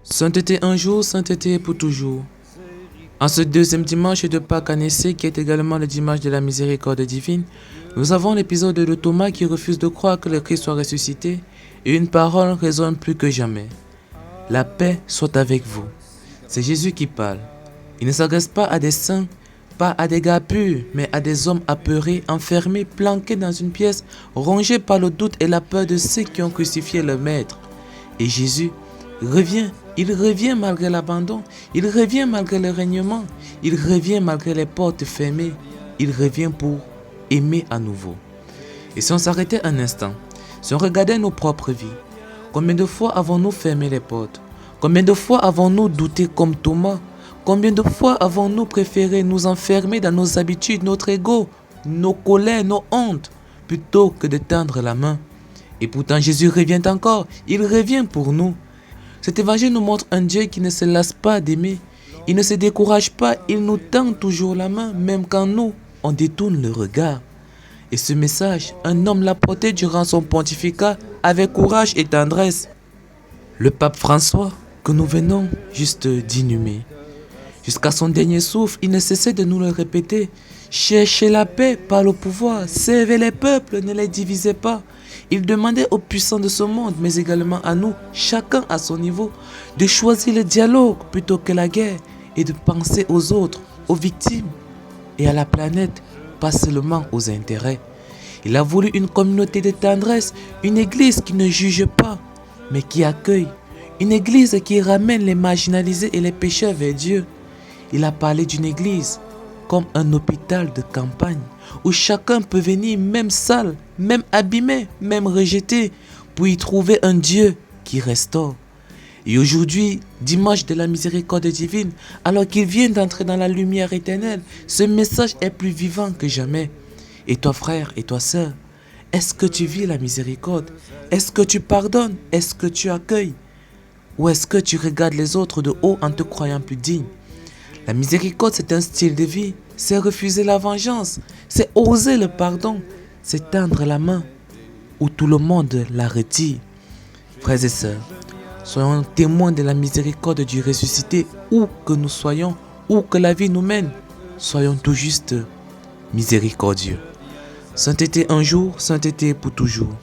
Sainteté un jour, sainteté pour toujours. En ce deuxième dimanche de Pâques annoncé, qui est également le dimanche de la miséricorde divine, nous avons l'épisode de Thomas qui refuse de croire que le Christ soit ressuscité, et une parole résonne plus que jamais. La paix soit avec vous. C'est Jésus qui parle. Il ne s'adresse pas à des saints, pas à des gars purs, mais à des hommes apeurés, enfermés, planqués dans une pièce, rongés par le doute et la peur de ceux qui ont crucifié le Maître. Et Jésus revient. Il revient malgré l'abandon. Il revient malgré le règnement. Il revient malgré les portes fermées. Il revient pour aimer à nouveau. Et si on s'arrêtait un instant, si on regardait nos propres vies, combien de fois avons-nous fermé les portes? Combien de fois avons-nous douté comme Thomas? Combien de fois avons-nous préféré nous enfermer dans nos habitudes, notre ego, nos colères, nos hontes, plutôt que de tendre la main? Et pourtant Jésus revient encore. Il revient pour nous. Cet évangile nous montre un Dieu qui ne se lasse pas d'aimer. Il ne se décourage pas, il nous tend toujours la main, même quand nous, on détourne le regard. Et ce message, un homme l'a porté durant son pontificat avec courage et tendresse. Le pape François, que nous venons juste d'inhumer. Jusqu'à son dernier souffle, il ne cessait de nous le répéter. Cherchez la paix par le pouvoir, servez les peuples, ne les divisez pas. Il demandait aux puissants de ce monde, mais également à nous, chacun à son niveau, de choisir le dialogue plutôt que la guerre et de penser aux autres, aux victimes et à la planète, pas seulement aux intérêts. Il a voulu une communauté de tendresse, une église qui ne juge pas, mais qui accueille, une église qui ramène les marginalisés et les pécheurs vers Dieu. Il a parlé d'une église comme un hôpital de campagne où chacun peut venir, même sale, même abîmé, même rejeté, pour y trouver un Dieu qui restaure. Et aujourd'hui, dimanche de la miséricorde divine, alors qu'il vient d'entrer dans la lumière éternelle, ce message est plus vivant que jamais. Et toi frère et toi sœur, est-ce que tu vis la miséricorde? Est-ce que tu pardonnes? Est-ce que tu accueilles? Ou est-ce que tu regardes les autres de haut en te croyant plus digne? La miséricorde, c'est un style de vie, c'est refuser la vengeance, c'est oser le pardon, c'est tendre la main où tout le monde la retire. Frères et sœurs, soyons témoins de la miséricorde du ressuscité, où que nous soyons, où que la vie nous mène, soyons tout juste miséricordieux. Sainteté un jour, sainteté pour toujours.